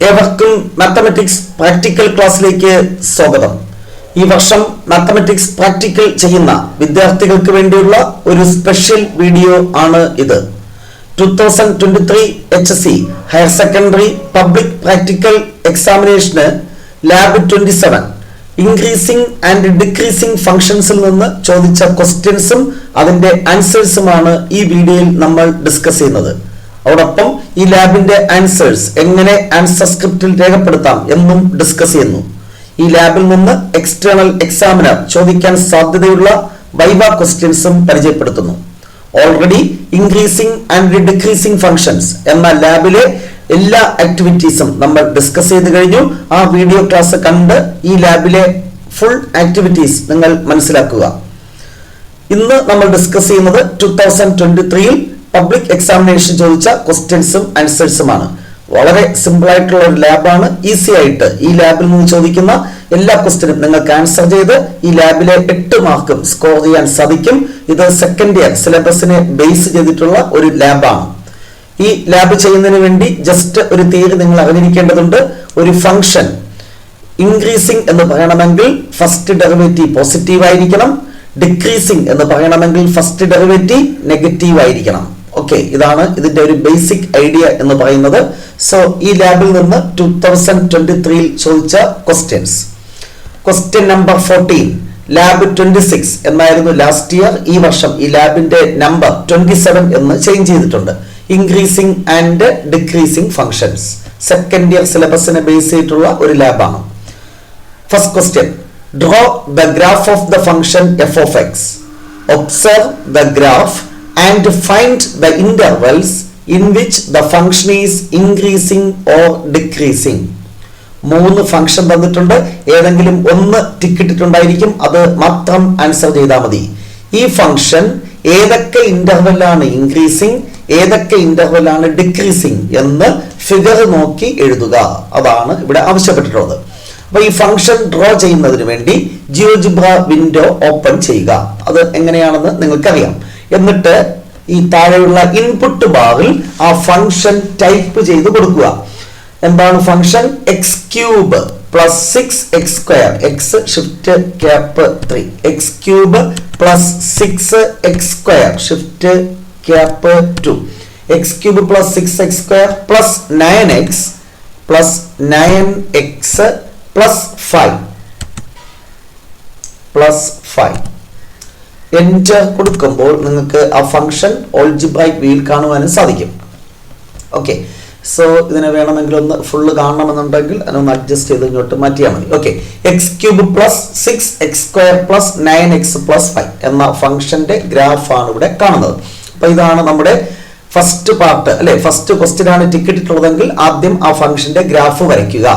ഏവർക്കും mathematics practical ക്ലാസ്സിലേക്ക് സ്വാഗതം. ഈ വർഷം മാത്തമാറ്റിക്സ് പ്രാക്ടിക്കൽ ചെയ്യുന്ന വിദ്യാർത്ഥികൾക്ക് വേണ്ടിയുള്ള ഒരു സ്പെഷ്യൽ വീഡിയോ ആണ് ഇത്. 2023 HSC higher secondary public practical എക്സാമിനേഷന് ലാബ് 27 ഇൻക്രീസിംഗ് ആൻഡ് ഡിക്രീസിംഗ് ഫംഗ്ഷൻസിൽ നിന്ന് ചോദിച്ച ക്വസ്റ്റ്യൻസും അതിന്റെ ആൻസേഴ്സുമാണ് ഈ വീഡിയോയിൽ നമ്മൾ ഡിസ്കസ് ചെയ്യുന്നത്. അതോടൊപ്പം ഈ ലാബിന്റെ ആൻസേഴ്സ് എങ്ങനെ ആൻസർ സ്ക്രിപ്റ്റിൽ രേഖപ്പെടുത്താം എന്നും ഡിസ്കസ് ചെയ്യുന്നു. ഈ ലാബിൽ നിന്ന് എക്സ്റ്റേണൽ എക്സാമിനർ ചോദിക്കാൻ സാധ്യതയുള്ള വൈവ ക്വസ്റ്റ്യൻസും പരിചയപ്പെടുത്തുന്നു. Already increasing and decreasing functions എന്ന ലാബിലെ എല്ലാ ആക്ടിവിറ്റീസും നമ്മൾ ഡിസ്കസ് ചെയ്ത് കഴിഞ്ഞു. ആ വീഡിയോ ക്ലാസ് കണ്ട് ഈ ലാബിലെ ഫുൾ ആക്ടിവിറ്റീസ് നിങ്ങൾ മനസ്സിലാക്കുക. ഇന്ന് നമ്മൾ ഡിസ്കസ് ചെയ്യുന്നത് 2023 പബ്ലിക് എക്സാമിനേഷൻ ചോദിച്ച ക്വസ്റ്റ്യൻസും ആൻസേഴ്സുമാണ്. വളരെ സിമ്പിൾ ആയിട്ടുള്ള ഒരു ലാബാണ്. ഈസി ആയിട്ട് ഈ ലാബിൽ നിന്ന് ചോദിക്കുന്ന എല്ലാ ക്വസ്റ്റ്യനും നിങ്ങൾക്ക് ആൻസർ ചെയ്ത് ഈ ലാബിലെ 8 മാർക്കും സ്കോർ ചെയ്യാൻ സാധിക്കും. ഇത് സെക്കൻഡ് ഇയർ സിലബസിനെ ബേസ് ചെയ്തിട്ടുള്ള ഒരു ലാബാണ്. ഈ ലാബ് ചെയ്യുന്നതിന് വേണ്ടി ജസ്റ്റ് ഒരു തിയറി നിങ്ങൾ അറിഞ്ഞിരിക്കേണ്ടതുണ്ട്. ഒരു ഫംഗ്ഷൻ ഇൻക്രീസിംഗ് എന്ന് പറയണമെങ്കിൽ ഫസ്റ്റ് ഡെറിവേറ്റീവ് പോസിറ്റീവ് ആയിരിക്കണം. ഡിക്രീസിംഗ് എന്ന് പറയണമെങ്കിൽ ഫസ്റ്റ് ഡെറിവേറ്റീവ് നെഗറ്റീവ് ആയിരിക്കണം. ഓക്കെ, ഇതാണ് ഇതിന്റെ ഒരു ബേസിക് ഐഡിയ എന്ന് പറയുന്നത്. സോ ഈ ലാബിൽ നിന്ന് 2023 ചോദിച്ച ക്വസ്റ്റ്യൻസ്. ക്വസ്റ്റ്യൻ നമ്പർ 14 ലാബ് 26 എന്നായിരുന്നു ലാസ്റ്റ് ഇയർ. ഈ വർഷം ഈ ലാബിന്റെ നമ്പർ 27 എന്ന് ചേഞ്ച് ചെയ്തിട്ടുണ്ട്. Increasing and decreasing functions second year സിലബസിനെ ബേസ് ചെയ്തിട്ടുള്ള ഒരു ലാബാണ്. First question, draw the graph of the function f of x. Observe the graph and find the intervals in which the function is increasing or decreasing. 3 function തന്നിട്ടുണ്ട്. ഏതെങ്കിലും ഒന്ന് tick ഇട്ടിട്ടുണ്ടായിരിക്കും, അത് മാത്രം answer ചെയ്താൽ മതി. ഈ ഫംഗ്ഷൻ ഏതൊക്കെ ഇന്റർവെല്ലാണ് ഇൻക്രീസിംഗ്, ഏതൊക്കെ ഇന്റർവെല്ലാണ് ഡിക്രീസിംഗ് എന്ന് ഫിഗർ നോക്കി എഴുതുക. അതാണ് ഇവിടെ ആവശ്യപ്പെട്ടിട്ടുള്ളത്. അപ്പൊ ഈ ഫംഗ്ഷൻ ഡ്രോ ചെയ്യുന്നതിന് വേണ്ടി ജിയോജിബ്ര വിൻഡോ ഓപ്പൺ ചെയ്യുക. അത് എങ്ങനെയാണെന്ന് നിങ്ങൾക്കറിയാം. എന്നിട്ട് ഈ താഴെയുള്ള ഇൻപുട്ട് ബാറിൽ ആ ഫംഗ്ഷൻ ടൈപ്പ് ചെയ്ത് കൊടുക്കുക. എന്താണ് function? X cube plus 6x², X shift cap 3, X cube plus 6x² shift cap 2, X cube plus 6x² plus 9x plus 9x plus 5 enter കൊടുക്കുമ്പോൾ നിങ്ങൾക്ക് ആ ഫംഗ്ഷൻ ഓൾജിബ്രൈക് വ്യൂയിൽ കാണുവാനും സാധിക്കും. ഓക്കെ, സോ ഇതിനെ വേണമെങ്കിൽ ഒന്ന് ഫുള്ള് കാണണമെന്നുണ്ടെങ്കിൽ അതിനൊന്ന് അഡ്ജസ്റ്റ് ചെയ്ത് ഇങ്ങോട്ട് മാറ്റിയാൽ മതി. Okay, X cube plus 6x² plus 9x plus 5 എന്ന ഫംഗ്ഷന്റെ ഗ്രാഫാണ് ഇവിടെ കാണുന്നത്. അപ്പൊ ഇതാണ് നമ്മുടെ ഫസ്റ്റ് പാർട്ട് അല്ലെ. ഫസ്റ്റ് ക്വസ്റ്റ്യൻ ആണ് ടിക്കറ്റ് ഇട്ടുള്ളതെങ്കിൽ ആദ്യം ആ ഫംഗ്ഷന്റെ ഗ്രാഫ് വരയ്ക്കുക.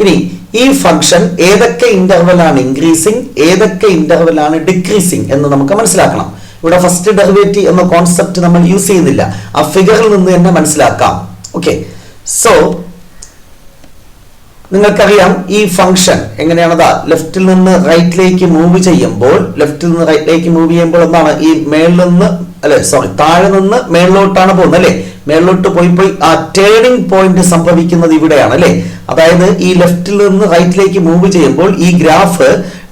ഇനി ഈ ഫംഗ്ഷൻ ഏതൊക്കെ ഇന്റർവെല്ലാണ് ഇൻക്രീസിംഗ്, ഏതൊക്കെ ഇന്റർവെല്ലാണ് ഡിക്രീസിംഗ് എന്ന് നമുക്ക് മനസ്സിലാക്കണം. ഇവിടെ ഫസ്റ്റ് ഡെറിവേറ്റീവ് എന്ന കോൺസെപ്റ്റ് നമ്മൾ യൂസ് ചെയ്യുന്നില്ല, ആ ഫിഗറിൽ നിന്ന് തന്നെ മനസ്സിലാക്കാം. ഓക്കെ, സോ നിങ്ങൾക്കറിയാം ഈ ഫംഗ്ഷൻ എങ്ങനെയാണതാ ലെഫ്റ്റിൽ നിന്ന് റൈറ്റിലേക്ക് മൂവ് ചെയ്യുമ്പോൾ, എന്താണ് ഈ മേളിൽ നിന്ന് താഴെ നിന്ന് മേളിലോട്ടാണ് പോകുന്നത് അല്ലെ. മേളിലോട്ട് പോയി ആ ടേണിംഗ് പോയിന്റ് സംഭവിക്കുന്നത് ഇവിടെയാണ് അല്ലെ. അതായത് ഈ ലെഫ്റ്റിൽ നിന്ന് റൈറ്റിലേക്ക് മൂവ് ചെയ്യുമ്പോൾ ഈ ഗ്രാഫ്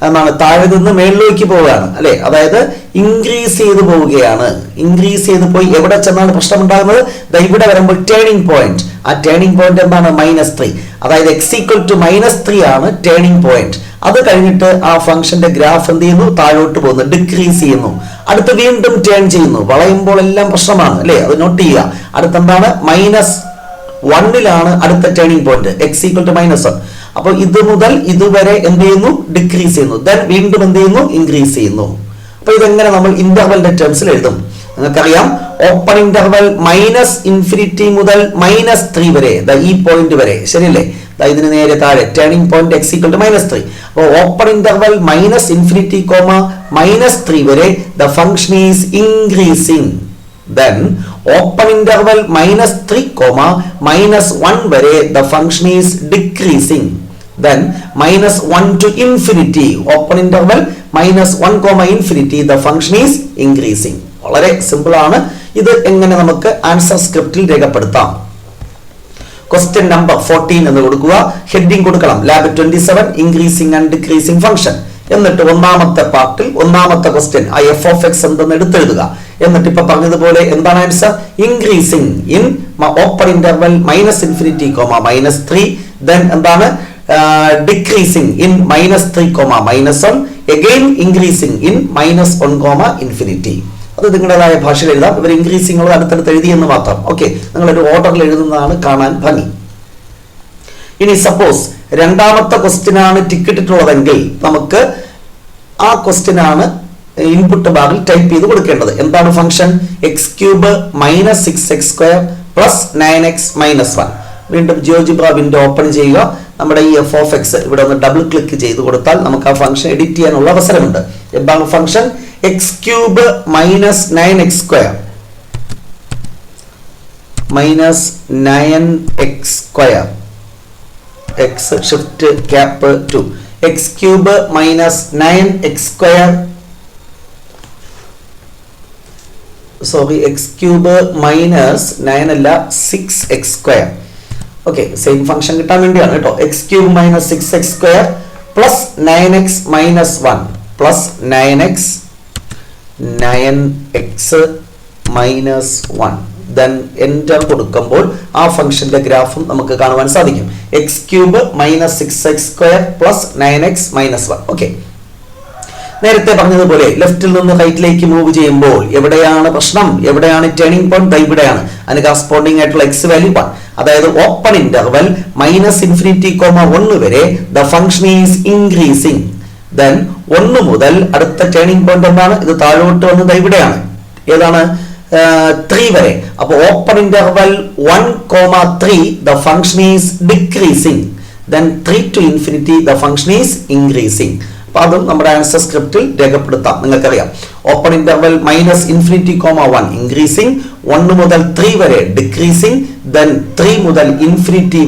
എന്താണ് താഴെ നിന്ന് മേളിലേക്ക് പോവുകയാണ് അല്ലെ. അതായത് ഇൻക്രീസ് ചെയ്ത് പോവുകയാണ്. ഇൻക്രീസ് ചെയ്ത് പോയി എവിടെ ചെന്നാണ് പ്രശ്നം ഉണ്ടാകുന്നത്? ഇവിടെ വരുമ്പോൾ ടേണിംഗ് പോയിന്റ്. ആ ടേണിംഗ് പോയിന്റ് എന്താണ്? -3. അതായത് x = -3 ആണ് ടേണിംഗ് പോയിന്റ്. അത് കഴിഞ്ഞിട്ട് ആ ഫംഗ്ഷന്റെ ഗ്രാഫ് എന്ത് ചെയ്യുന്നു? താഴോട്ട് പോകുന്നു, ഡിക്രീസ് ചെയ്യുന്നു. അടുത്ത് വീണ്ടും ടേൺ ചെയ്യുന്നു. വളയുമ്പോൾ എല്ലാം പ്രശ്നമാണ് അല്ലെ, അത് നോട്ട് ചെയ്യുക. അടുത്തെന്താണ്? -1 അടുത്ത ടേണിംഗ് പോയിന്റ്, x = -1. അപ്പൊ ഇത് മുതൽ ഇതുവരെ എന്ത് ചെയ്യുന്നു? ഡിക്രീസ് ചെയ്യുന്നു. ദെൻ വീണ്ടും എന്ത് ചെയ്യുന്നു? ഇൻക്രീസ് ചെയ്യുന്നു. അപ്പൊ ഇതെങ്ങനെ നമ്മൾ ഇന്റർവെലിന്റെ ടേംസിൽ എഴുതും? നിങ്ങൾക്കറിയാം, ഓപ്പൺ ഇന്റർവെൽ -∞ മുതൽ -3 വരെ, ഈ പോയിന്റ് വരെ, ശരിയല്ലേ? ഇതിന് നേരെ താഴെ ടേണിംഗ് പോയിന്റ് x = -3. അപ്പോൾ ഓപ്പൺ ഇന്റർവെൽ -∞, -3 വരെ the function is increasing. Then open interval -3, -1 വരെ the function is decreasing. Then -1 to infinity, open interval -1, the function is increasing. വളരെ സിമ്പിൾ ആണ്. ഇത് എങ്ങനെ നമുക്ക് ആൻസർ സ്ക്രിപ്റ്റിൽ രേഖപ്പെടുത്താം? ക്വസ്റ്റ്യൻ നമ്പർ 14 എന്ന് കൊടുക്കുക. ഹെഡിങ് കൊടുക്കണം lab 27 increasing and decreasing function. എന്നിട്ട് ഒന്നാമത്തെ പാർട്ടിൽ ഒന്നാമത്തെ ക്വസ്റ്റ്യൻ ആ എഫ് ഓഫ് എക്സ് എന്തെന്ന് എടുത്തെഴുതുക. എന്നിട്ട് ഇപ്പൊ പറഞ്ഞതുപോലെ എന്താണ് answer? Increasing in open interval -∞, -3. Then എന്താണ്? Decreasing in -3, -1. Again increasing in -1, ∞. അത് നിങ്ങളുടേതായ ഭാഷയിൽ എഴുതാം. ഇവർ ഇൻക്രീസിംഗ് ഉള്ളത് അടുത്തടുത്ത് എഴുതിയെന്ന് മാത്രം. ഓക്കെ, നിങ്ങളൊരു ഓർഡറിൽ എഴുതുന്നതാണ് കാണാൻ ഭംഗി. ഇനി സപ്പോസ് രണ്ടാമത്തെ ക്വസ്റ്റ്യൻ ആണ് ടിക്കറ്റിട്ടുള്ളതെങ്കിൽ നമുക്ക് ആ ക്വസ്റ്റ്യൻ ആണ് ഇൻപുട്ട് ബാറിൽ ടൈപ്പ് ചെയ്ത് കൊടുക്കേണ്ടത്. എന്താണ് ഫംഗ്ഷൻ? x³ -6x² + 9x - 1. വീണ്ടും ജിയോജിബ്ര വിൻഡോ ഓപ്പൺ ചെയ്യുക. നമ്മുടെ ഈ എഫ് ഓഫ് എക്സ് ഇവിടെ ഒന്ന് ഡബിൾ ക്ലിക്ക് ചെയ്ത് കൊടുത്താൽ നമുക്ക് ആ ഫംഗ്ഷൻ എഡിറ്റ് ചെയ്യാനുള്ള അവസരമുണ്ട്. എന്താണ് function? x³ -9x² -9x². x shift cap 2. x³ -9x². Sorry, x³ -9 അല്ല 6x². ഓക്കെ, സെയിം ഫംഗ്ഷൻ കിട്ടാൻ വേണ്ടിയാണ് കേട്ടോ. x³ -6x² + 9x - 1 + 9x -1. Then enter കൊടുക്കുമ്പോൾ ആ ഫംഗ്ഷന്റെ ഗ്രാഫും നമുക്ക് കാണുവാൻ സാധിക്കും. x³ -6x² + 9x - 1. ഓക്കെ, നേരത്തെ പറഞ്ഞതുപോലെ ലെഫ്റ്റിൽ നിന്ന് റൈറ്റിലേക്ക് മൂവ് ചെയ്യുമ്പോൾ എവിടെയാണ് പ്രശ്നം? എവിടെയാണ് ടേണിംഗ് പോയിന്റ്? ഇവിടെയാണ്. അതിന് കറസ്പോണ്ടിങ് ആയിട്ടുള്ള x വാല്യൂ 1. അതായത് ഓപ്പൺ ഇന്റർവൽ -∞, 1 വരെ the function is increasing. Then 1 മുതൽ അടുത്ത ടേണിംഗ് പോയിന്റ് എന്താണ്? ഇത് താഴോട്ട് വന്നത് ഇവിടെയാണ്. ഏതാണ്? 3 വരെ. അപ്പോൾ open interval 1, 3 the function is decreasing. Then 3 to ∞ the function is increasing. അപ്പൊ അതും നമ്മുടെ ആൻസർ സ്ക്രിപ്റ്റിൽ രേഖപ്പെടുത്താം. നിങ്ങൾക്കറിയാം ഓപ്പൺ ഇന്റർവൽ -∞, 1 ഇൻക്രീസിംഗ്, 1 മുതൽ 3 വരെ ഡിക്രീസിംഗ്, ദെൻ 3 മുതൽ ∞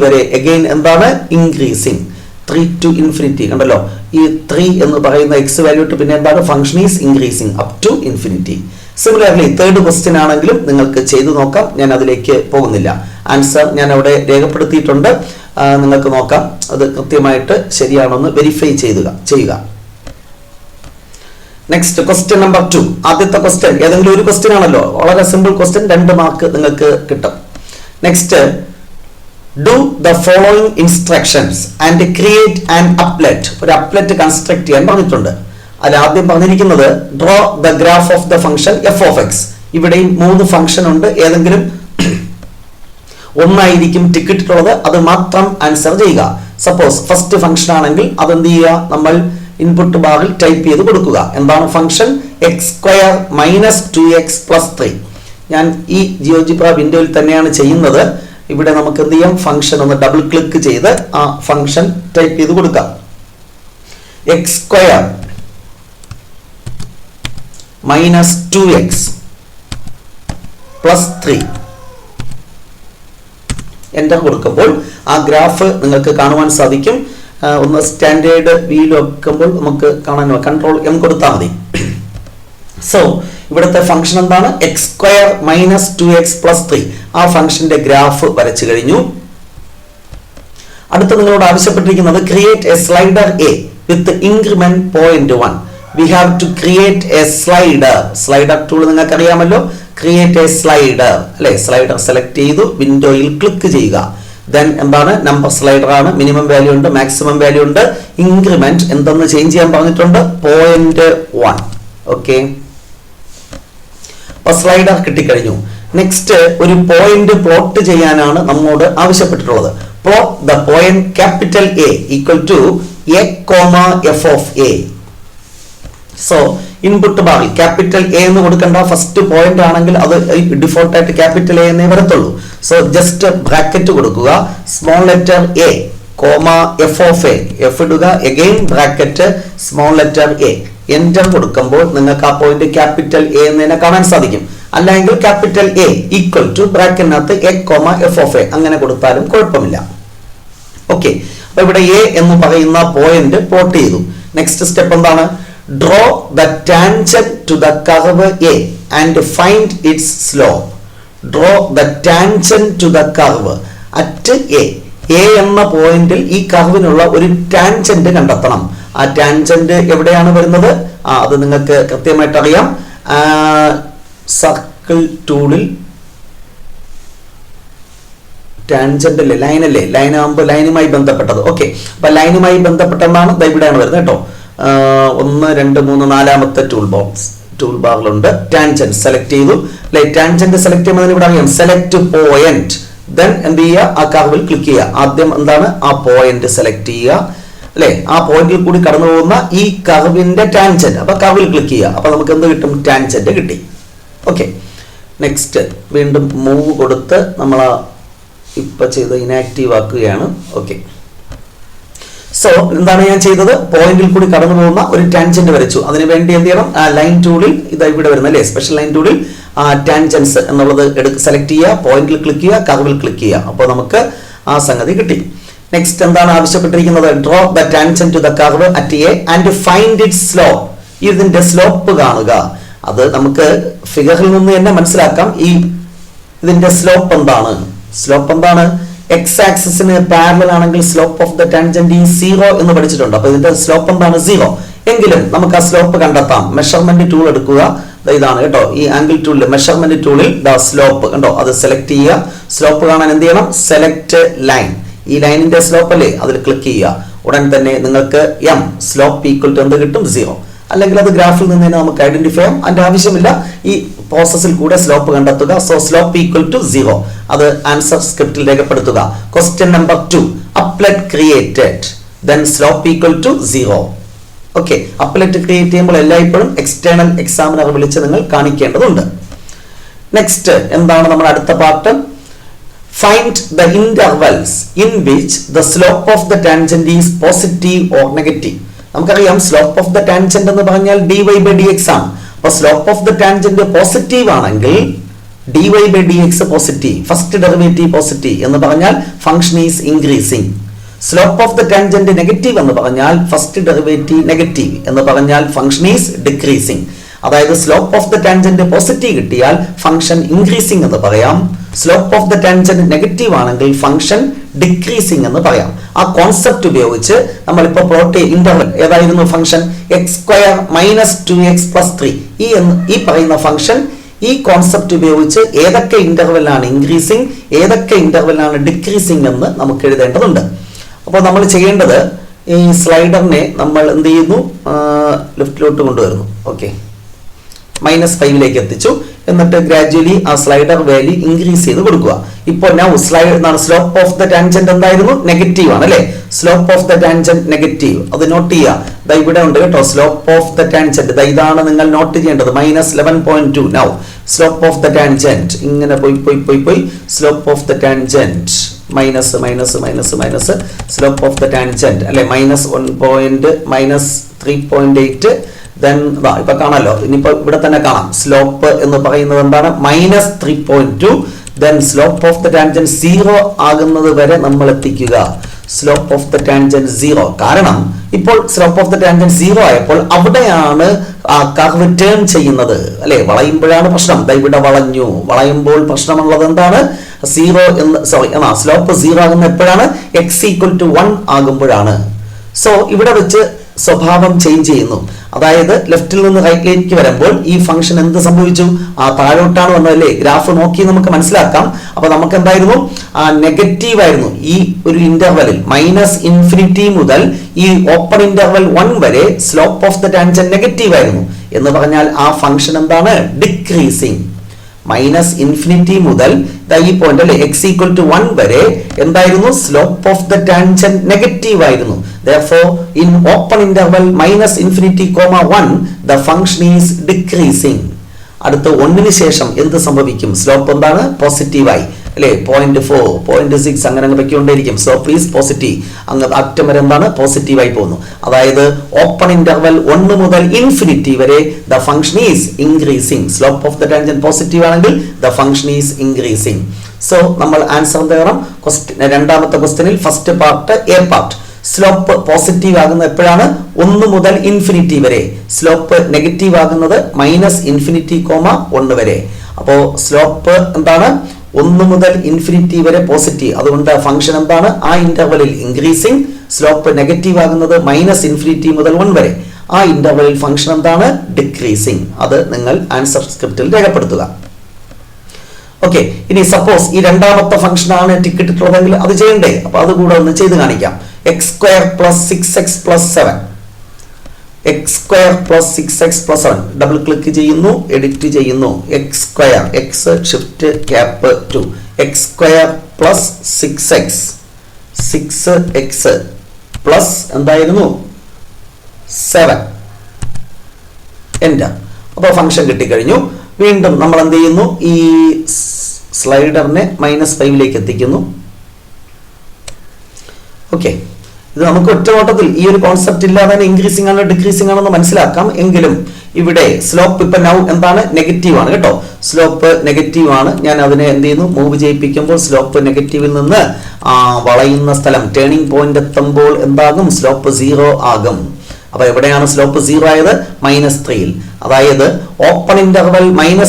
വരെ അഗൈൻ എന്താണ്? ഇൻക്രീസിംഗ്. 3 to ∞. കണ്ടല്ലോ, ഈ 3 എന്ന് പറയുന്ന എക്സ് വാല്യൂ പിന്നെ എന്താണ്? Function is increasing up to ∞. Similarly third question ആണെങ്കിലും നിങ്ങൾക്ക് ചെയ്തു നോക്കാം. ഞാൻ അതിലേക്ക് പോകുന്നില്ല. ആൻസർ ഞാൻ അവിടെ രേഖപ്പെടുത്തിയിട്ടുണ്ട്. നിങ്ങൾക്ക് നോക്കാം അത് കൃത്യമായിട്ട് ശരിയാണെന്ന് വെരിഫൈ ചെയ്യുക. Next question number 2. ആദ്യത്തെ ക്വസ്റ്റ്യൻ ഏതെങ്കിലും ഒരു ക്വസ്റ്റ്യൻ ആണല്ലോ, വളരെ സിമ്പിൾ ക്വസ്റ്റ്യൻ, 2 മാർക്ക് നിങ്ങൾക്ക് കിട്ടും. Next, do the following instructions and create an applet. ഒരു അപ്ലെറ്റ് കൺസ്ട്രക്ട് ചെയ്യാൻ പറഞ്ഞിട്ടുണ്ട്. അതിൽ ആദ്യം പറഞ്ഞിരിക്കുന്നത് draw the graph of the function F of X. ഇവിടെയും 3 ഫംഗ്ഷൻ ഉണ്ട്. ഏതെങ്കിലും ഒന്നായിരിക്കും ടിക്കറ്റിട്ടുള്ളത്, അത് മാത്രം ആൻസർ ചെയ്യുക. സപ്പോസ് ഫസ്റ്റ് ഫംഗ്ഷൻ ആണെങ്കിൽ അതെന്ത് ചെയ്യുക? നമ്മൾ ഇൻപുട്ട് ബാറിൽ ടൈപ്പ് ചെയ്ത് കൊടുക്കുക. എന്താണ് ഫംഗ്ഷൻ? x² -2x + 3. ഞാൻ ഈ ജിയോജിബ്ര വിൻഡോയിൽ തന്നെയാണ് ചെയ്യുന്നത്. ഇവിടെ നമുക്ക് എന്ത് ചെയ്യാം? ഫംഗ്ഷൻ ഒന്ന് ഡബിൾ ക്ലിക്ക് ചെയ്ത് ആ ഫംഗ്ഷൻ ടൈപ്പ് ചെയ്ത് കൊടുക്കാം. x² -2x + 3. എൻ്റർ കൊടുക്കുമ്പോൾ ആ ഗ്രാഫ് നിങ്ങൾക്ക് കാണുവാൻ സാധിക്കും. ഒന്ന് സ്റ്റാൻഡേർഡ് വ്യൂയിൽ വെക്കുമ്പോൾ നമുക്ക് കാണാൻ Ctrl M കൊടുത്താൽ മതി. സോ ഇവിടുത്തെ ഫംഗ്ഷൻ എന്താണ്? x² -2x + 3. ആ ഫംഗ്ഷന്റെ ഗ്രാഫ് വരച്ചു കഴിഞ്ഞു. അടുത്ത നിങ്ങളോട് ആവശ്യപ്പെട്ടിരിക്കുന്നത് create a slider a with increment 0.1. We have to create a slider. Slider tool നിങ്ങൾക്ക് അറിയാമല്ലോ. ക്രിയേറ്റ് എ സ്ലൈഡർ അല്ലെ? സ്ലൈഡർ സെലക്ട് ചെയ്തു, വിൻഡോയിൽ ക്ലിക്ക് ചെയ്യുക. ദെൻ എന്താണ്? നമ്പർ സ്ലൈഡർ ആണ്. മിനിമം വാല്യൂ ഉണ്ട്, മാക്സിമം വാല്യൂ ഉണ്ട്. ഇൻക്രിമെന്റ് എന്തെന്ന് ചേഞ്ച് ചെയ്യാൻ പറഞ്ഞിട്ടുണ്ട്? 0.1. ഓക്കെ, അപ്പൊ സ്ലൈഡർ കിട്ടിക്കഴിഞ്ഞു. നെക്സ്റ്റ് ഒരു പോയിന്റ് പ്ലോട്ട് ചെയ്യാനാണ് നമ്മോട് ആവശ്യപ്പെട്ടിട്ടുള്ളത്. Plot the point capital A = a, f of a. So input ബാറിൽ ക്യാപിറ്റൽ A എന്ന് കൊടുക്കേണ്ട. ഫസ്റ്റ് പോയിന്റ് ആണെങ്കിൽ അത് ഡിഫോൾട്ട് ആയിട്ട് ക്യാപിറ്റൽ A എന്നേ വരത്തുള്ളൂ. സോ ജസ്റ്റ് ബ്രാക്കറ്റ് കൊടുക്കുക. Small letter A, f of a. f ഇടുക, again bracket small letter A. Enter കൊടുക്കുമ്പോൾ നിങ്ങൾക്ക് ആ പോയിന്റ് ക്യാപിറ്റൽ A എന്നതിനെ കാണാൻ സാധിക്കും. അല്ലെങ്കിൽ capital A = ബ്രാക്കറ്റിനകത്ത് a, f of a അങ്ങനെ കൊടുത്താലും കുഴപ്പമില്ല. ഓക്കെ, അപ്പൊ ഇവിടെ A എന്ന് പറയുന്ന പോയിന്റ് പ്ലോട്ട് ചെയ്തു. നെക്സ്റ്റ് സ്റ്റെപ്പ് എന്താണ്? Draw the tangent to the curve A and find its slope. Draw the tangent to the curve. At A എന്ന പോയിന്റിൽ ഈ കർവിനുള്ള ഒരു ടാൻജന്റ് കണ്ടെത്തണം. ആ ടാൻജന്റ് എവിടെയാണ് വരുന്നത്? അത് നിങ്ങൾക്ക് കൃത്യമായിട്ട് അറിയാം. സർക്കിൾ ടൂളിൽ ടാൻജന്റ് അല്ലേ, ലൈൻ ആകുമ്പോൾ ലൈനുമായി ബന്ധപ്പെട്ടത്. ഓക്കെ, അപ്പൊ ലൈനുമായി ബന്ധപ്പെട്ടതാണ് ഇവിടെയാണ് വരുന്നത് കേട്ടോ. 1 2 3 4ാമത്തെ ടൂൾ ബാറിലുണ്ട്. ടാൻജന്റ് സെലക്ട് ചെയ്തു അല്ലെ. ടാൻജന്റ് സെലക്ട് ചെയ്യുമ്പോൾ ഇവിടെ അറിയാം സെലക്ട് പോയിന്റ്. ദെൻ എന്ത് ചെയ്യുക? ആ കർവിൽ ക്ലിക്ക് ചെയ്യുക. ആദ്യം എന്താണ്? ആ പോയിന്റ് സെലക്ട് ചെയ്യുക അല്ലെ. ആ പോയിന്റിൽ കൂടി കടന്നു പോകുന്ന ഈ കർവിന്റെ ടാൻജന്റ്. അപ്പൊ കർവിൽ ക്ലിക്ക് ചെയ്യുക. അപ്പൊ നമുക്ക് എന്ത് കിട്ടും? ടാൻജന്റ് കിട്ടി. ഓക്കെ, നെക്സ്റ്റ് വീണ്ടും മൂവ് കൊടുത്ത് നമ്മൾ ഇപ്പൊ ചെയ്ത് ഇനാക്റ്റീവ് ആക്കുകയാണ്. ഓക്കെ, സോ എന്താണ് ഞാൻ ചെയ്തത്? പോയിന്റിൽ കൂടി കടന്നു പോകുന്ന ഒരു ടാൻജന്റ് വരച്ചു. അതിനുവേണ്ടി എന്ത് ചെയ്യണം? ആ ലൈൻ ടൂളിൽ ഇവിടെ വരുന്ന അല്ലേ, സ്പെഷ്യൽ ലൈൻ ടൂളിൽ ടാൻജൻസ് എന്നുള്ളത് സെലക്ട് ചെയ്യുക, പോയിന്റിൽ ക്ലിക്ക് ചെയ്യുക, കർവിൽ ക്ലിക്ക് ചെയ്യുക. അപ്പോൾ നമുക്ക് ആ സംഗതി കിട്ടി. നെക്സ്റ്റ് എന്താണ് ആവശ്യപ്പെട്ടിരിക്കുന്നത്? Draw the tangent to the curve at a and find it slope. ഇതിന്റെ സ്ലോപ്പ് കാണുക. അത് നമുക്ക് ഫിഗറിൽ നിന്ന് തന്നെ മനസ്സിലാക്കാം. ഇതിന്റെ സ്ലോപ്പ് എന്താണ്? സ്ലോപ്പ് എന്താണ്? എക്സ് ആക്സിസിന് പാരലൽ ആണെങ്കിൽ slope of the tangent is 0 എന്ന് പഠിച്ചിട്ടുണ്ട്. അപ്പൊ ഇതിന്റെ സ്ലോപ്പ് എന്താണ്? 0. എങ്കിലും നമുക്ക് ആ സ്ലോപ്പ് കണ്ടെത്താം. മെഷർമെന്റ് ടൂൾ എടുക്കുക. ഇതാണ് കേട്ടോ, ഈ ആംഗിൾ ടൂളിൽ മെഷർമെന്റ് ടൂളിൽ സ്ലോപ്പ് കണ്ടോ, അത് സെലക്ട് ചെയ്യുക. സ്ലോപ്പ് കാണാൻ എന്ത് ചെയ്യണം? Select line. ഈ ലൈനിന്റെ സ്ലോപ്പ് അല്ലേ, അതിൽ ക്ലിക്ക് ചെയ്യുക. ഉടൻ തന്നെ നിങ്ങൾക്ക് സ്ലോപ്പ് ഈക്വൽ ടു എന്ത് കിട്ടും? 0. അല്ലെങ്കിൽ അത് ഗ്രാഫിൽ നിന്ന് തന്നെ നമുക്ക് ഐഡന്റിഫൈ ചെയ്യാം. അതിന്റെ ആവശ്യമില്ല. ഈ പ്രോസസ്സിൽ കൂടെ സ്ലോപ്പ് കണ്ടെത്തുക. So slope equal to 0. അത് ആൻസർ സ്ക്രിപ്റ്റിൽ രേഖപ്പെടുത്തുക. Question number 2, applet created, then slope equal to 0. Okay, applet create ചെയ്യുമ്പോൾ എല്ലായ്പ്പോഴും എക്സ്റ്റേണൽ എക്സാമിനർ വിളിച്ച് നിങ്ങൾ കാണിക്കേണ്ടതുണ്ട്. നെക്സ്റ്റ് എന്താണ് നമ്മൾ അടുത്ത part? Find the intervals in which the slope of the tangent is positive or negative. നമുക്കറിയാം സ്ലോപ്പ് ഓഫ് ദ ടാൻജന്റ് എന്ന് പറഞ്ഞാൽ dy/dx ആണ്. അപ്പൊ slope of the tangent positive ആണെങ്കിൽ dy/dx positive, first derivative positive എന്ന് പറഞ്ഞാൽ function is increasing. Slope of the tangent negative എന്ന് പറഞ്ഞാൽ ഫസ്റ്റ് ഡെറിവേറ്റീവ് നെഗറ്റീവ് എന്ന് പറഞ്ഞാൽ ഫംഗ്ഷൻ ഈസ് ഡിക്രീസിംഗ്. അതായത് slope of the tangent positive കിട്ടിയാൽ ഫംഗ്ഷൻ ഇൻക്രീസിംഗ് എന്ന് പറയാം. Slope of the tangent negative ആണെങ്കിൽ ഫംഗ്ഷൻ ഡിക്രീസിംഗ് എന്ന് പറയാം. ആ കോൺസെപ്റ്റ് ഉപയോഗിച്ച് നമ്മളിപ്പോൾ പ്ലോട്ട് ഇന്റർവൽ ഏതായിരുന്നു? Function x² - 2x + 3. ഈ പറയുന്ന ഫംഗ്ഷൻ ഈ കോൺസെപ്റ്റ് ഉപയോഗിച്ച് ഏതൊക്കെ ഇന്റർവെല്ലാണ് ഇൻക്രീസിംഗ്, ഏതൊക്കെ ഇന്റർവെല്ലാണ് ഡിക്രീസിംഗ് എന്ന് നമുക്ക് എഴുതേണ്ടതുണ്ട്. അപ്പോൾ നമ്മൾ ചെയ്യേണ്ടത് ഈ സ്ലൈഡറിനെ നമ്മൾ എന്ത് ചെയ്യുന്നു? ലെഫ്റ്റിലോട്ട് കൊണ്ടുവരുന്നു. ഓക്കെ, -5 എത്തിച്ചു. എന്നിട്ട് ഗ്രാജുവലി ആ സ്ലൈഡർ വാല്യൂ ഇൻക്രീസ് ചെയ്ത് കൊടുക്കുക. ഇപ്പോൾ സ്ലോപ്പ് ഓഫ് ദ ടാൻജന്റ് എന്തായിരുന്നു? നെഗറ്റീവ് ആണ് അല്ലെ. Slope of the tangent negative, അത് നോട്ട് ചെയ്യുക. ഇവിടെ ഉണ്ട് കേട്ടോ സ്ലോപ്പ് ഓഫ് ദ ടാൻജന്റ്. ഇതാണ് നിങ്ങൾ നോട്ട് ചെയ്യേണ്ടത്. -11.2. Now slope of the tangent ഇങ്ങനെ പോയി slope of the tangent minus slope of the tangent അല്ലെ -3.8. ദെൻ ഇപ്പൊ കാണാമല്ലോ, ഇനിയിപ്പോ ഇവിടെ തന്നെ കാണാം. സ്ലോപ്പ് എന്ന് പറയുന്നത് എന്താണ്? -3.2. Then slope of the tangent 0 ആകുന്നത് വരെ നമ്മൾ എത്തിക്കുക. Slope of the tangent 0. കാരണം ഇപ്പോൾ സ്ലോപ്പ് ഓഫ് ദ ടാൻജന്റ് 0 ആയപ്പോൾ അവിടെയാണ് ആ കർവ് ടേൺ ചെയ്യുന്നത് അല്ലെ. വളയുമ്പോഴാണ് പ്രശ്നം. ഇവിടെ വളയുമ്പോൾ പ്രശ്നമുള്ളത് എന്താണ്? സ്ലോപ്പ് 0 ആകുന്ന എപ്പോഴാണ്? x = 1 ആകുമ്പോഴാണ്. സോ ഇവിടെ വെച്ച് സ്വഭാവം ചേഞ്ച് ചെയ്യുന്നു. അതായത് ലെഫ്റ്റിൽ നിന്ന് റൈറ്റിലേക്ക് വരുമ്പോൾ ഈ ഫംഗ്ഷൻ എന്ത് സംഭവിച്ചു? താഴോട്ടാണ് വന്നതല്ലേ. ഗ്രാഫ് നോക്കി നമുക്ക് മനസ്സിലാക്കാം. അപ്പൊ നമുക്ക് എന്തായിരുന്നു? നെഗറ്റീവ് ആയിരുന്നു ഈ ഒരു ഇന്റർവെലിൽ. -∞ മുതൽ ഈ ഓപ്പൺ ഇന്റർവെൽ 1 വരെ slope of the tangent negative ആയിരുന്നു. എന്ന് പറഞ്ഞാൽ ആ ഫംഗ്ഷൻ എന്താണ്? ഡിക്രീസിങ്. -∞ മുതൽ ഈ പോയിന്റ് അല്ലെ x = 1 വരെ എന്തായിരുന്നു? Slope of the tangent negative ആയിരുന്നു. Therefore, in open interval -∞, 1 the function is decreasing. അടുത്ത 1 ശേഷം എന്ത് സംഭവിക്കും? സ്ലോപ്പ് എന്താണ്? പോസിറ്റീവായി അല്ലെ. 0.4, 0.6 അങ്ങനെ വെക്കൊണ്ടേയിരിക്കും. Slope is positive. അങ്ങ് അറ്റം വരെ എന്താണ്? പോസിറ്റീവായി പോകുന്നു. അതായത് ഓപ്പൺ ഇന്റർവെൽ 1 മുതൽ ഇൻഫിനിറ്റി വരെ the function is increasing. Slope of the tangent positive ആണെങ്കിൽ the function is increasing. So നമ്മൾ ആൻസർ തരണം. രണ്ടാമത്തെ ക്വസ്റ്റ്യനിൽ first part A part. Slope positive ആകുന്നത് എപ്പോഴാണ്? 1 മുതൽ ഇൻഫിനിറ്റി വരെ. സ്ലോപ്പ് നെഗറ്റീവ് ആകുന്നത് -∞, 1 വരെ. അപ്പോ സ്ലോപ്പ് എന്താണ്? 1 മുതൽ ഇൻഫിനിറ്റി വരെ പോസിറ്റീവ്, അതുകൊണ്ട് ഫംഗ്ഷൻ എന്താണ്? ആ ഇന്റർവെലിൽ ഇൻക്രീസിങ്. സ്ലോപ്പ് നെഗറ്റീവ് ആകുന്നത് -∞ മുതൽ 1 വരെ, ആ ഇന്റർവെലിൽ ഫംഗ്ഷൻ എന്താണ്? ഡിക്രീസിങ്. അത് നിങ്ങൾ ആൻസർ സ്ക്രിപ്റ്റിൽ രേഖപ്പെടുത്തുക. ഓക്കെ, ഇനി സപ്പോസ് ഈ രണ്ടാമത്തെ ഫംഗ്ഷൻ ആണ് ടിക്കറ്റ് ഇട്ടുള്ളതെങ്കിൽ അത് ചെയ്യണ്ടേ? അപ്പൊ അത് കൂടെ ഒന്ന് ചെയ്ത് കാണിക്കാം. x² + 6x + 7, x² + 6x + 7 double click ചെയ്യുന്നു, എഡിറ്റ് ചെയ്യുന്നു. x² x shift cap 2, x² + 6x 6x plus എന്തായിരുന്നു? 7 എന്റർ. അപ്പോൾ ഫംഗ്ഷൻ കിട്ടിക്കഴിഞ്ഞു. വീണ്ടും നമ്മൾ എന്ത് ചെയ്യുന്നു? ഈ സ്ലൈഡറിനെ -5 എത്തിക്കുന്നു. ഓക്കെ, ഇത് നമുക്ക് ഒറ്റ ഓട്ടത്തിൽ ഈ ഒരു കോൺസെപ്റ്റ് ഇല്ലാതെ തന്നെ ഇൻക്രീസിംഗ് ആണോ ഡിക്രീസിംഗ് ആണോ എന്ന് മനസ്സിലാക്കാം. എങ്കിലും ഇവിടെ സ്ലോപ്പ് ഇപ്പൊ നൗ എന്താണ്? നെഗറ്റീവ് ആണ് കേട്ടോ. സ്ലോപ്പ് നെഗറ്റീവ് ആണ്. ഞാൻ അതിനെ എന്ത് ചെയ്യുന്നു? മൂവ് ചെയ്യിപ്പിക്കുമ്പോൾ സ്ലോപ്പ് നെഗറ്റീവിൽ നിന്ന് വളയുന്ന സ്ഥലം ടേണിംഗ് പോയിന്റ് എത്തുമ്പോൾ എന്താകും? സ്ലോപ്പ് 0 ആകും. അപ്പൊ എവിടെയാണ് സ്ലോപ്പ് 0 ആയത്? -3ൽ. അതായത് ഓപ്പൺ ഇന്റർവൽ -∞,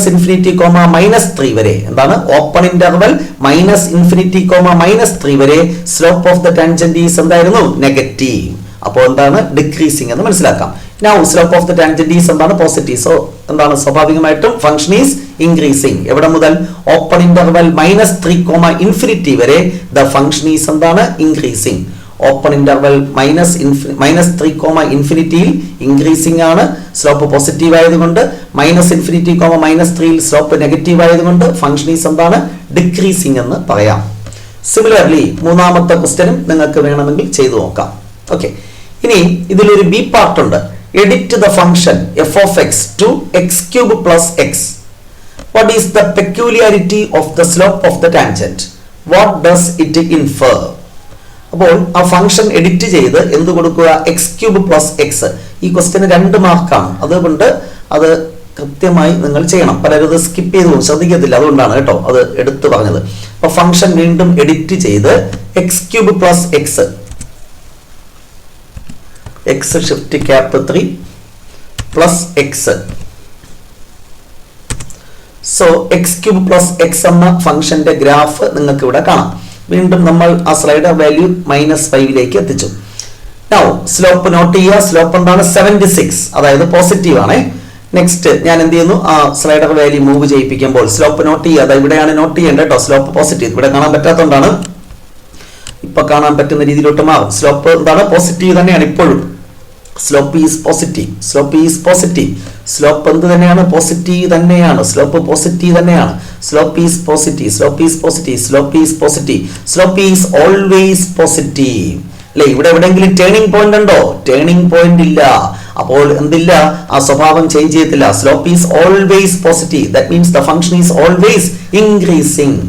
-3 വരെ എന്താണ്? ഓപ്പൺ ഇന്റർവൽ -∞, -3 വരെ slope of the tangent is എന്തായിരുന്നു? നെഗറ്റീവ്. അപ്പോൾ എന്താണ്? ഡിക്രീസിംഗ് എന്ന് മനസ്സിലാക്കാം. Now slope of the tangent is എന്താണ്? പോസിറ്റീവ്. സോ എന്താണ്? സ്വാഭാവികമായിട്ടും ഫംഗ്ഷൻ ഈസ് ഇൻക്രീസിംഗ്. എവിടെ മുതൽ? ഓപ്പൺ ഇന്റർവൽ -3, വരെ ദ ഫംഗ്ഷൻ ഈസ് എന്താണ്? ഇൻക്രീസിംഗ്. ഓപ്പൺ ഇന്റർവൽ -3, ഇൻക്രീസിംഗ് ആണ്. സ്ലോപ്പ് പോസിറ്റീവ് ആയതുകൊണ്ട് -∞, -3ൽ സ്ലോപ്പ് നെഗറ്റീവ് ആയതുകൊണ്ട് ഫംഗ്ഷൻ ഈസ് എന്താണ്? ഡിക്രീസിംഗ് എന്ന് പറയാം. സിമിലർലി മൂന്നാമത്തെ ക്വസ്റ്റ്യനും നിങ്ങൾക്ക് വേണമെങ്കിൽ ചെയ്തു നോക്കാം. ഓക്കെ, ഇനി ഇതിലൊരു ബി പാർട്ട് ഉണ്ട്. Edit the function f(x) to x³ + x. What is the peculiarity of the slope of the tangent? What does it infer? അപ്പോൾ ആ ഫംഗ്ഷൻ എഡിറ്റ് ചെയ്ത് എന്ത് കൊടുക്കുക? x³ + x. ഈ ക്വസ്റ്റ്യന് 2 മാർക്കാണ്. അതുകൊണ്ട് അത് കൃത്യമായി നിങ്ങൾ ചെയ്യണം. പലരും ഇത് സ്കിപ്പ് ചെയ്ത് പോകും, ശ്രദ്ധിക്കത്തില്ല. അതുകൊണ്ടാണ് കേട്ടോ അത് എടുത്തു പറഞ്ഞത്. അപ്പൊ ഫംഗ്ഷൻ വീണ്ടും എഡിറ്റ് ചെയ്ത് x³ + x, x shift cap 3 + x. So x³ + x എന്ന ഫംഗ്ഷന്റെ ഗ്രാഫ് നിങ്ങൾക്ക് ഇവിടെ കാണാം. വീണ്ടും നമ്മൾ ആ സ്ലൈഡർ വാല്യൂ -5 എത്തിച്ചു. നൗ സ്ലോപ്പ് നോട്ട് ചെയ്യുക. സ്ലോപ്പ് എന്താണ്? 76, അതായത് പോസിറ്റീവ് ആണ്. നെക്സ്റ്റ് ഞാൻ എന്ത് ചെയ്യുന്നു? ആ സ്ലൈഡർ വാല്യൂ മൂവ് ചെയ്യിപ്പിക്കുമ്പോൾ സ്ലോപ്പ് നോട്ട് ചെയ്യുക. അതായത് ഇവിടെയാണ് നോട്ട് ചെയ്യേണ്ടത് കേട്ടോ. സ്ലോപ്പ് പോസിറ്റീവ് ഇവിടെ കാണാൻ പറ്റാത്തതുകൊണ്ടാണ്. ഇപ്പൊ കാണാൻ പറ്റുന്ന രീതിയിലോട്ട് മാറും. സ്ലോപ്പ് എന്താണ്? പോസിറ്റീവ് തന്നെയാണ് ഇപ്പോഴും. Slope is positive. Slope is positive. Slope എന്ത് തന്നെയാണ്? പോസിറ്റീവ് തന്നെയാണ്. സ്ലോപ്പ് പോസിറ്റീവ് തന്നെയാണ്. Slope is positive. Slope is positive. Slope is positive. Slope is always positive. അല്ലെ, ഇവിടെ എവിടെയെങ്കിലും ടേണിംഗ് പോയിന്റ് ഉണ്ടോ? ടേണിംഗ് പോയിന്റ് ഇല്ല. അപ്പോൾ എന്തില്ല? ആ സ്വഭാവം ചേഞ്ച് ചെയ്യത്തില്ല. Slope is always positive. That means the function is always increasing.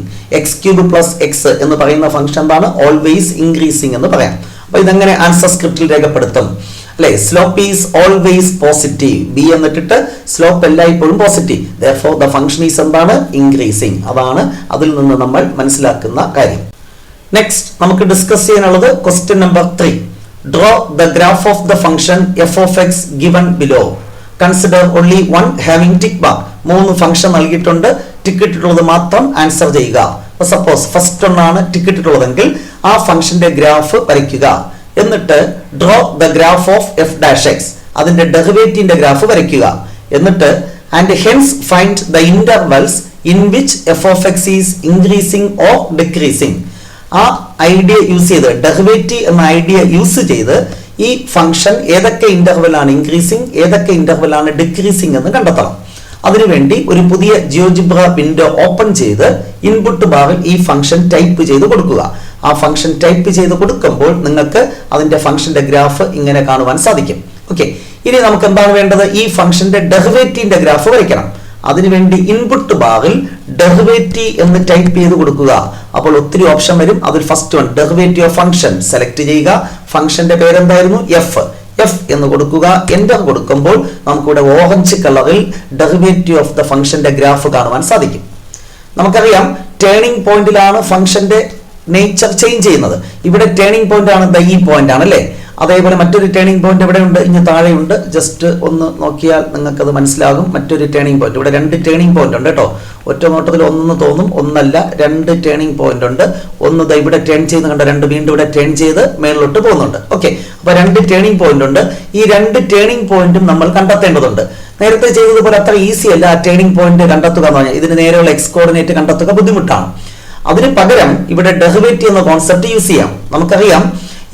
x³ + x എന്ന് പറയുന്ന ഫംഗ്ഷൻ എന്താണ്? ഓൾവേസ് ഇൻക്രീസിംഗ് എന്ന് പറയാം. അപ്പൊ ഇതെങ്ങനെ ആൻസർ സ്ക്രിപ്റ്റിൽ രേഖപ്പെടുത്തും? അല്ലെ, slope is always positive. B എന്നിട്ടിട്ട് സ്ലോപ്പ് എല്ലായ്പ്പോഴും positive. therefore the function is എന്താണ്? ഇൻക്രീസിംഗ്. അതാണ് അതിൽ നിന്ന് നമ്മൾ മനസ്സിലാക്കുന്ന കാര്യം. നെക്സ്റ്റ് നമുക്ക് ഡിസ്കസ് ചെയ്യാനുള്ളത് question number 3. Draw the graph of the function f(x) given below. Consider only one having tick mark. 3 function നൽകിയിട്ടുണ്ട്. ടിക്കറ്റ് ഇട്ടുള്ളത് മാത്രം ആൻസർ ചെയ്യുക. സപ്പോസ് ഫസ്റ്റ് ഒന്നാണ് ടിക്കറ്റ് ഇട്ടുള്ളതെങ്കിൽ ആ ഫംഗ്ഷന്റെ ഗ്രാഫ് വരയ്ക്കുക. എന്നിട്ട് draw the graph of f'(x), അതിന്റെ ഡെറിവേറ്റീവിന്റെ ഗ്രാഫ് വരയ്ക്കുക. എന്നിട്ട് and hence find the intervals in which f(x) is increasing or decreasing. ആ ഐഡിയ യൂസ് ചെയ്ത്, ഡെറിവേറ്റീവ് എന്ന ഐഡിയ യൂസ് ചെയ്ത് ഈ ഫംഗ്ഷൻ ഏതൊക്കെ ഇന്റർവെൽ ആണ് ഇൻക്രീസിംഗ്, ഏതൊക്കെ ഇന്റർവെൽ ആണ് ഡിക്രീസിംഗ് എന്ന് കണ്ടെത്തണം. അതിനുവേണ്ടി ഒരു പുതിയ ജിയോജിബ്ര വിൻഡോ ഓപ്പൺ ചെയ്ത് ഇൻപുട്ട് ബാറിൽ ഈ ഫംഗ്ഷൻ ടൈപ്പ് ചെയ്ത് കൊടുക്കുക. ആ ഫംഗ്ഷൻ ടൈപ്പ് ചെയ്ത് കൊടുക്കുമ്പോൾ നിങ്ങൾക്ക് അതിന്റെ ഫംഗ്ഷന്റെ ഗ്രാഫ് ഇങ്ങനെ കാണുവാൻ സാധിക്കും. ഓക്കെ, ഇനി നമുക്ക് എന്താണ് വേണ്ടത്? ഈ ഫംഗ്ഷന്റെ ഡെറിവേറ്റീവിന്റെ ഗ്രാഫ് വരയ്ക്കണം. അതിനുവേണ്ടി ഇൻപുട്ട് ബാറിൽ ഡെറിവേറ്റീവ് എന്ന് ടൈപ്പ് ചെയ്ത് കൊടുക്കുക. അപ്പോൾ ഒത്തിരി ഓപ്ഷൻ വരും. അതിൽ first one derivative of function select ചെയ്യുക. ഫംഗ്ഷന്റെ പേരെന്തായിരുന്നു? എഫ് എന്ന് കൊടുക്കുക. എന്റർ കൊടുക്കുമ്പോൾ നമുക്കിവിടെ ഓറഞ്ച് കളറിൽ ഡെറിവേറ്റീവ് ഓഫ് ദ ഫംഗ്ഷന്റെ ഗ്രാഫ് കാണുവാൻ സാധിക്കും. നമുക്കറിയാം ടേണിംഗ് പോയിന്റിലാണ് ഫംഗ്ഷന്റെ നേച്ചർ ചേഞ്ച് ചെയ്യുന്നത്. ഇവിടെ ടേണിംഗ് പോയിന്റ് ആണ് ഈ പോയിന്റ് ആണ് അല്ലേ? അതേപോലെ മറ്റൊരു ടേണിംഗ് പോയിന്റ് ഇവിടെ ഉണ്ട്, ഇനി താഴെയുണ്ട്. ജസ്റ്റ് ഒന്ന് നോക്കിയാൽ നിങ്ങൾക്കത് മനസ്സിലാകും. മറ്റൊരു ടേണിംഗ് പോയിന്റ്, ഇവിടെ 2 ടേണിംഗ് പോയിന്റ് ഉണ്ട് കേട്ടോ. ഒറ്റ നോട്ടത്തിൽ ഒന്നെന്ന് തോന്നും, ഒന്നല്ല 2 ടേണിംഗ് പോയിന്റ് ഉണ്ട്. ഒന്ന് ഇവിടെ ടേൺ ചെയ്ത് കണ്ട, 2 വീണ്ടും ഇവിടെ ടേൺ ചെയ്ത് മേളിലോട്ട് പോകുന്നുണ്ട്. ഓക്കെ, അപ്പൊ 2 ടേണിംഗ് പോയിന്റ് ഉണ്ട്. ഈ 2 ടേണിംഗ് പോയിന്റും നമ്മൾ കണ്ടെത്തേണ്ടതുണ്ട്. നേരത്തെ ചെയ്തതുപോലെ അത്ര ഈസി അല്ല ടേണിംഗ് പോയിന്റ് കണ്ടെത്തുക എന്ന് പറഞ്ഞാൽ. ഇതിന് നേരെയുള്ള എക്സ് കോർഡിനേറ്റ് കണ്ടെത്തുക ബുദ്ധിമുട്ടാണ്. അതിന് പകരം ഇവിടെ ഡെറിവേറ്റീവ് എന്ന കോൺസെപ്റ്റ് യൂസ് ചെയ്യാം. നമുക്കറിയാം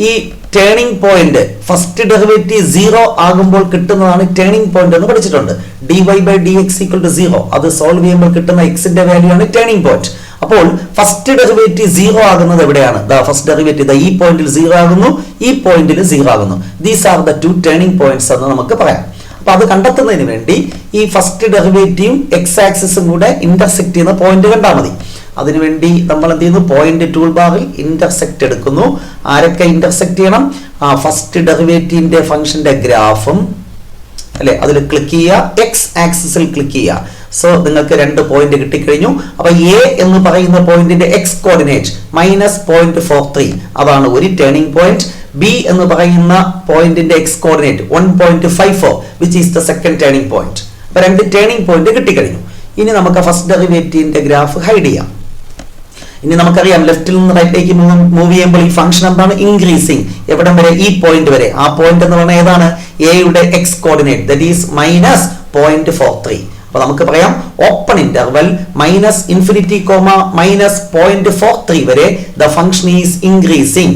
ഈ ടേണിംഗ് പോയിന്റ് ഫസ്റ്റ് ഡെറിവേറ്റീവ് 0 ആകുമ്പോൾ കിട്ടുന്നതാണ് ടേണിംഗ് പോയിന്റ് എന്ന് പഠിച്ചിട്ടുണ്ട്. dy/dx = 0, അത് സോൾവ് ചെയ്യുമ്പോൾ കിട്ടുന്ന എക്സിന്റെ വാല്യൂ ആണ് ടേണിംഗ് പോയിന്റ്. അപ്പോൾ ഫസ്റ്റ് ഡെറിവേറ്റീവ് 0 ആകുന്നത് എവിടെയാണ്? ഫസ്റ്റ് ഡെറിവേറ്റീവ് ഈ പോയിന്റിൽ 0 ആകുന്നു, ഈ പോയിന്റിൽ 0 ആകുന്നു. These are the 2 turning points എന്ന് നമുക്ക് പറയാം. അപ്പൊ അത് കണ്ടെത്തുന്നതിന് വേണ്ടി ഈ ഫസ്റ്റ് ഡെറിവേറ്റീവും എക്സ് ആക്സിസും കൂടെ ഇന്റർസെക്ട് ചെയ്യുന്ന പോയിന്റ് കണ്ടാൽ മതി. അതിനുവേണ്ടി നമ്മൾ എന്ത് ചെയ്യുന്നു? പോയിന്റ് ടൂൾ ബാറിൽ ഇന്റർസെക്ട് എടുക്കുന്നു. ആരൊക്കെ ഇന്റർസെക്ട് ചെയ്യണം? ഫസ്റ്റ് ഡെറിവേറ്റീവിന്റെ ഫംഗ്ഷന്റെ ഗ്രാഫും അല്ലെ, അതിൽ ക്ലിക്ക് ചെയ്യുക, എക്സ് ആക്സിസിൽ ക്ലിക്ക് ചെയ്യുക. സോ നിങ്ങൾക്ക് 2 പോയിന്റ് കിട്ടിക്കഴിഞ്ഞു. അപ്പൊ എ എന്ന് പറയുന്ന പോയിന്റിന്റെ എക്സ് കോർഡിനേറ്റ് -0.43, അതാണ് ഒരു ടേണിംഗ് പോയിന്റ്. ബി എന്ന് പറയുന്ന പോയിന്റിന്റെ X coordinate 1.54, which is the second turning point. അപ്പൊ 2 ടേണിംഗ് പോയിന്റ് കിട്ടിക്കഴിഞ്ഞു. ഇനി നമുക്ക് ഫസ്റ്റ് ഡെറിവേറ്റീവിന്റെ ഗ്രാഫ് ഹൈഡ് ചെയ്യാം. ഇനി നമുക്കറിയാം ലെഫ്റ്റിൽ നിന്ന് റൈറ്റിലേക്ക് മൂവ് ചെയ്യുമ്പോൾ ഈ ഫംഗ്ഷൻ എന്താണ്? ഇൻക്രീസിങ്. എവിടം വരെ? ഈ പോയിന്റ് വരെ. ആ പോയിന്റ് എന്ന് പറഞ്ഞാൽ ഏതാണ്? എയുടെ എക്സ് കോർഡിനേറ്റ്, ദാറ്റ് ഈസ് -0.43. അപ്പൊ നമുക്ക് പറയാം ഓപ്പൺ ഇന്റർവൽ -∞, -0.43 വരെ the function is increasing.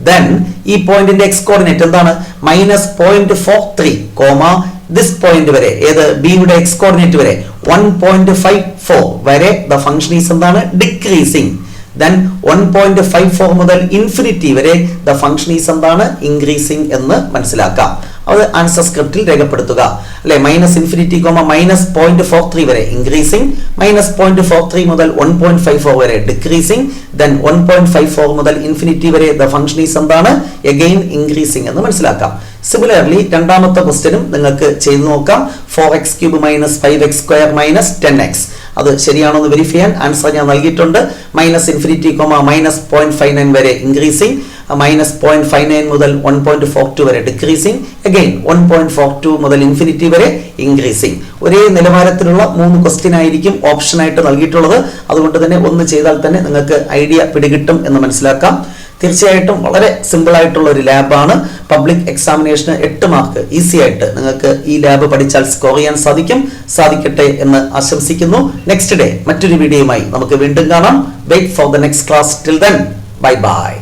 Then ഈ പോയിന്റിന്റെ എക്സ് കോർഡിനേറ്റ് എന്താണ്? -0.43, ദിസ് പോയിന്റ് വരെ, ഏത്? ബിയുടെ എക്സ് കോർഡിനേറ്റ് വരെ 1.54 വരെ ദ ഫംഗ്ഷൻ ഈസ് എന്താണ്? ഡിക്രീസിങ്. ദെൻ 1.54 മുതൽ ഇൻഫിനിറ്റി വരെ ദ ഫംഗ്ഷൻ ഈസ് എന്താണ്? ഇൻക്രീസിങ് എന്ന് മനസ്സിലാക്കാം. അത് ആൻസർ സ്ക്രിപ്റ്റിൽ രേഖപ്പെടുത്തുക അല്ലെ. -∞, -0.43 വരെ ഇൻക്രീസിങ്, -0.43 മുതൽ 1.54 വരെ ഡിക്രീസിങ്, ദെൻ 1.54 മുതൽ ഇൻഫിനിറ്റി വരെ ദ ഫംഗ്ഷൻ ഈസ് എന്താണ്? എഗെയിൻ ഇൻക്രീസിങ് എന്ന് മനസ്സിലാക്കാം. സിമിലർലി രണ്ടാമത്തെ ക്വസ്റ്റ്യനും നിങ്ങൾക്ക് ചെയ്തു നോക്കാം. 4x³ -5x² -10x. അത് ശരിയാണോ എന്ന് വെരിഫൈ ചെയ്യാൻ ആൻസർ ഞാൻ നൽകിയിട്ടുണ്ട്. -∞, -0.59 വരെ ഇൻക്രീസിങ്, -0.59 മുതൽ 1.42 വരെ ഡിക്രീസിങ്, അഗൈൻ 1.42 മുതൽ ഇൻഫിനിറ്റി വരെ ഇൻക്രീസിങ്. ഒരേ നിലവാരത്തിലുള്ള 3 ക്വസ്റ്റ്യൻ ആയിരിക്കും ഓപ്ഷൻ ആയിട്ട് നൽകിയിട്ടുള്ളത്. അതുകൊണ്ട് തന്നെ ഒന്ന് ചെയ്താൽ തന്നെ നിങ്ങൾക്ക് ഐഡിയ പിടികിട്ടും എന്ന് മനസ്സിലാക്കാം. തീർച്ചയായിട്ടും വളരെ സിമ്പിൾ ആയിട്ടുള്ള ഒരു ലാബാണ്. പബ്ലിക് എക്സാമിനേഷന് 8 മാർക്ക് ഈസി ആയിട്ട് നിങ്ങൾക്ക് ഈ ലാബ് പഠിച്ചാൽ സ്കോർ ചെയ്യാൻ സാധിക്കട്ടെ എന്ന് ആശംസിക്കുന്നു. നെക്സ്റ്റ് ഡേ മറ്റൊരു വീഡിയോയുമായി നമുക്ക് വീണ്ടും കാണാം. Wait for the next class. Till then, bye by.